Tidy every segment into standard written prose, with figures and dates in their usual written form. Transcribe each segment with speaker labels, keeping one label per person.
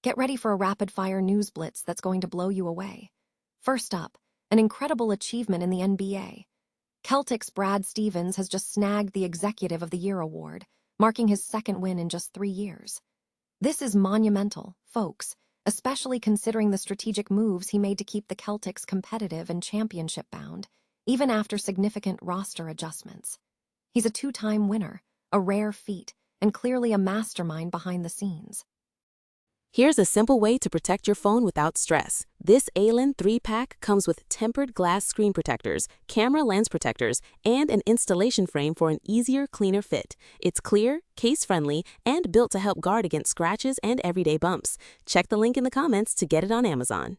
Speaker 1: Get ready for a rapid-fire news blitz that's going to blow you away. First up, an incredible achievement in the NBA. Celtics' Brad Stevens has just snagged the Executive of the Year award, marking his second win in just 3 years. This is monumental, folks, especially considering the strategic moves he made to keep the Celtics competitive and championship-bound, even after significant roster adjustments. He's a 2-time winner, a rare feat, and clearly a mastermind behind the scenes.
Speaker 2: Here's a simple way to protect your phone without stress. This ALEN 3-pack comes with tempered glass screen protectors, camera lens protectors, and an installation frame for an easier, cleaner fit. It's clear, case-friendly, and built to help guard against scratches and everyday bumps. Check the link in the comments to get it on Amazon.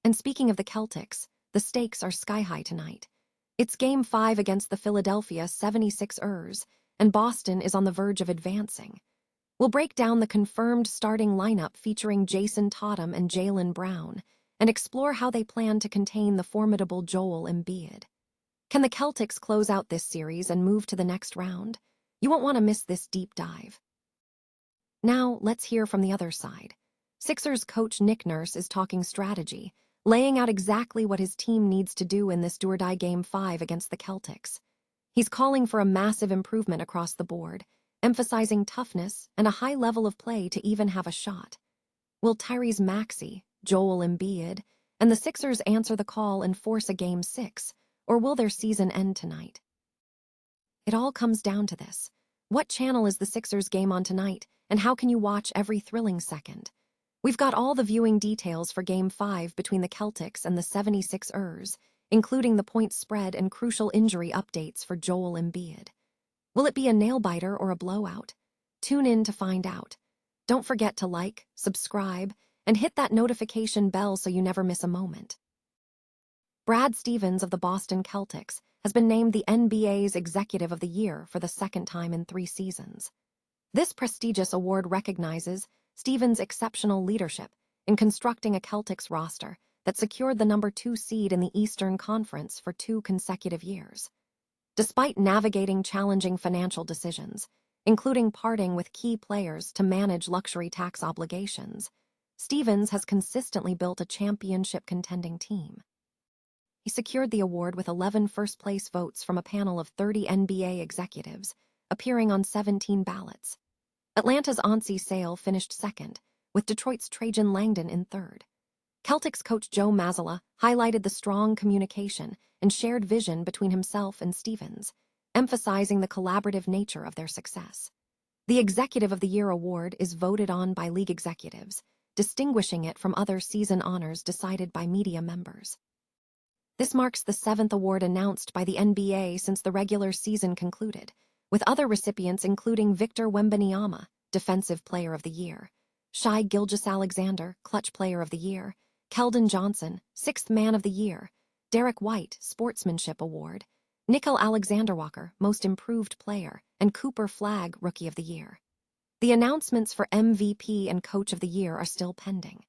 Speaker 1: And speaking of the Celtics, the stakes are sky-high tonight. It's Game 5 against the Philadelphia 76ers, and Boston is on the verge of advancing. We'll break down the confirmed starting lineup featuring Jason Tatum and Jaylen Brown and explore how they plan to contain the formidable Joel Embiid. Can the Celtics close out this series and move to the next round? You won't want to miss this deep dive. Now, let's hear from the other side. Sixers coach Nick Nurse is talking strategy, laying out exactly what his team needs to do in this do-or-die Game 5 against the Celtics. He's calling for a massive improvement across the board, emphasizing toughness and a high level of play to even have a shot. Will Tyrese Maxey, Joel Embiid, and the Sixers answer the call and force a Game 6, or will their season end tonight? It all comes down to this. What channel is the Sixers game on tonight, and how can you watch every thrilling second? We've got all the viewing details for Game 5 between the Celtics and the 76ers, including the point spread and crucial injury updates for Joel Embiid. Will it be a nail-biter or a blowout? Tune in to find out. Don't forget to like, subscribe, and hit that notification bell so you never miss a moment. Brad Stevens of the Boston Celtics has been named the NBA's Executive of the Year for the second time in 3 seasons. This prestigious award recognizes Stevens' exceptional leadership in constructing a Celtics roster that secured the number 2 seed in the Eastern Conference for 2 consecutive years. Despite navigating challenging financial decisions, including parting with key players to manage luxury tax obligations, Stevens has consistently built a championship-contending team. He secured the award with 11 first-place votes from a panel of 30 NBA executives, appearing on 17 ballots. Atlanta's Anssi Sale finished second, with Detroit's Trajan Langdon in third. Celtics coach Joe Mazzulla highlighted the strong communication and shared vision between himself and Stevens, emphasizing the collaborative nature of their success. The Executive of the Year award is voted on by league executives, distinguishing it from other season honors decided by media members. This marks the 7th award announced by the NBA since the regular season concluded, with other recipients including Victor Wembanyama, Defensive Player of the Year, Shai Gilgeous-Alexander, Clutch Player of the Year, Keldon Johnson, 6th Man of the Year, Derek White, Sportsmanship Award, Nickel Alexander-Walker, Most Improved Player, and Cooper Flagg, Rookie of the Year. The announcements for MVP and Coach of the Year are still pending.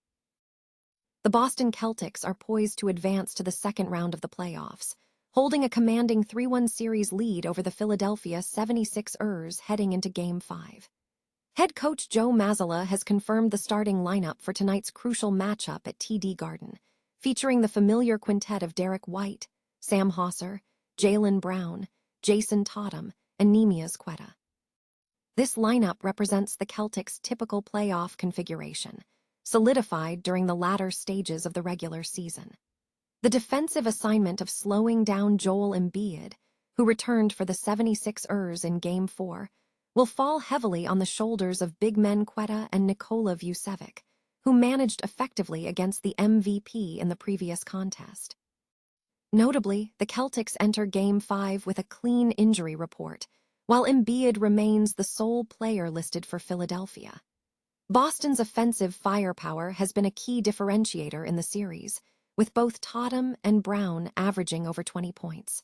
Speaker 1: The Boston Celtics are poised to advance to the second round of the playoffs, holding a commanding 3-1 series lead over the Philadelphia 76ers heading into Game 5. Head coach Joe Mazzulla has confirmed the starting lineup for tonight's crucial matchup at TD Garden, featuring the familiar quintet of Derek White, Sam Hauser, Jaylen Brown, Jason Tatum, and Neemias Queta. This lineup represents the Celtics' typical playoff configuration, solidified during the latter stages of the regular season. The defensive assignment of slowing down Joel Embiid, who returned for the 76ers in Game 4, will fall heavily on the shoulders of big men Queta and Nikola Vucevic, who managed effectively against the MVP in the previous contest. Notably, the Celtics enter Game 5 with a clean injury report, while Embiid remains the sole player listed for Philadelphia. Boston's offensive firepower has been a key differentiator in the series, with both Tatum and Brown averaging over 20 points.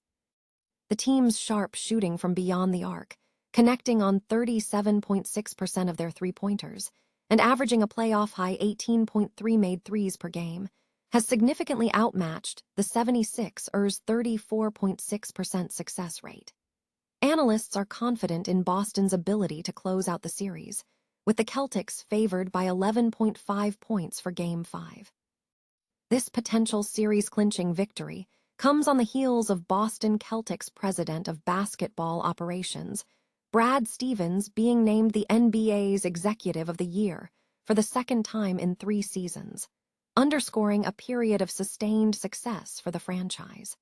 Speaker 1: The team's sharp shooting from beyond the arc, connecting on 37.6% of their three-pointers, and averaging a playoff-high 18.3 made threes per game, has significantly outmatched the 76ers' 34.6% success rate. Analysts are confident in Boston's ability to close out the series, with the Celtics favored by 11.5 points for Game 5. This potential series-clinching victory comes on the heels of Boston Celtics president of basketball operations, Brad Stevens, being named the NBA's Executive of the Year for the second time in 3 seasons, underscoring a period of sustained success for the franchise.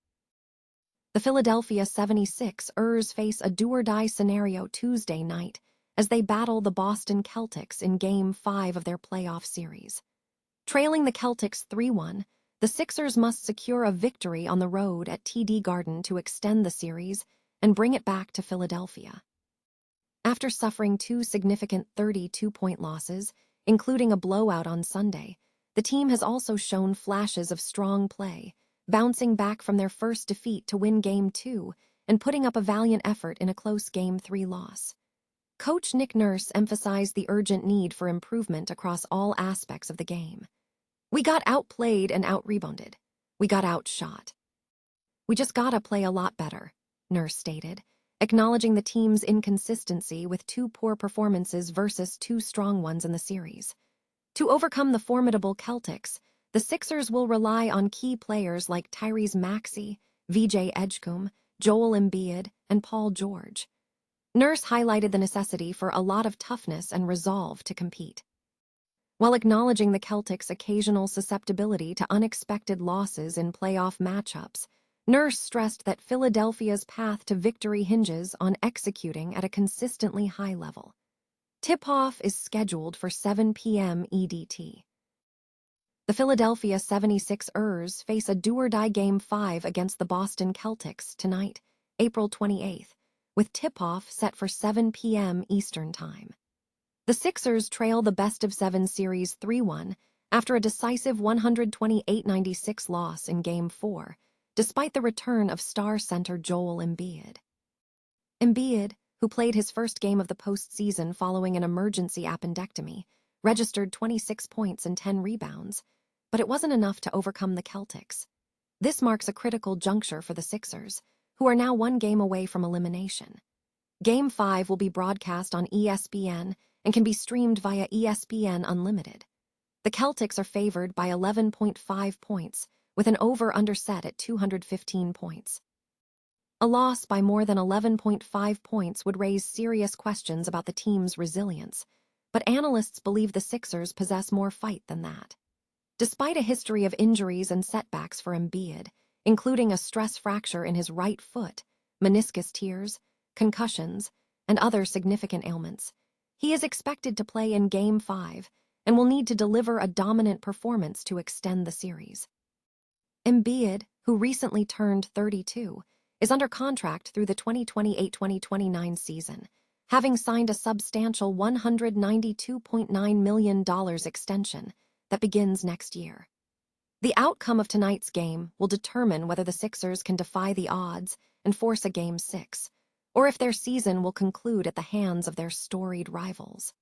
Speaker 1: The Philadelphia 76ers face a do-or-die scenario Tuesday night as they battle the Boston Celtics in Game 5 of their playoff series. Trailing the Celtics 3-1, the Sixers must secure a victory on the road at TD Garden to extend the series and bring it back to Philadelphia. After suffering 2 significant 32-point losses, including a blowout on Sunday, the team has also shown flashes of strong play, bouncing back from their first defeat to win Game 2 and putting up a valiant effort in a close Game 3 loss. Coach Nick Nurse emphasized the urgent need for improvement across all aspects of the game. "We got outplayed and out-rebounded. We got outshot. We just gotta play a lot better," Nurse stated, acknowledging the team's inconsistency with 2 poor performances versus 2 strong ones in the series. To overcome the formidable Celtics, the Sixers will rely on key players like Tyrese Maxey, VJ Edgecombe, Joel Embiid, and Paul George. Nurse highlighted the necessity for a lot of toughness and resolve to compete. While acknowledging the Celtics' occasional susceptibility to unexpected losses in playoff matchups, Nurse stressed that Philadelphia's path to victory hinges on executing at a consistently high level. Tip-off is scheduled for 7 p.m. EDT. The Philadelphia 76ers face a do-or-die Game 5 against the Boston Celtics tonight, April 28th, with tip-off set for 7 p.m. Eastern Time. The Sixers trail the best-of-7 series 3-1 after a decisive 128-96 loss in Game 4, despite the return of star center Joel Embiid. Embiid, who played his first game of the postseason following an emergency appendectomy, registered 26 points and 10 rebounds, but it wasn't enough to overcome the Celtics. This marks a critical juncture for the Sixers, who are now 1 game away from elimination. Game 5 will be broadcast on ESPN and can be streamed via ESPN Unlimited. The Celtics are favored by 11.5 points, with an over-under set at 215 points. A loss by more than 11.5 points would raise serious questions about the team's resilience, but analysts believe the Sixers possess more fight than that. Despite a history of injuries and setbacks for Embiid, including a stress fracture in his right foot, meniscus tears, concussions, and other significant ailments, he is expected to play in Game 5 and will need to deliver a dominant performance to extend the series. Embiid, who recently turned 32, is under contract through the 2028-2029 season, having signed a substantial $192.9 million extension that begins next year. The outcome of tonight's game will determine whether the Sixers can defy the odds and force a Game 6, or if their season will conclude at the hands of their storied rivals.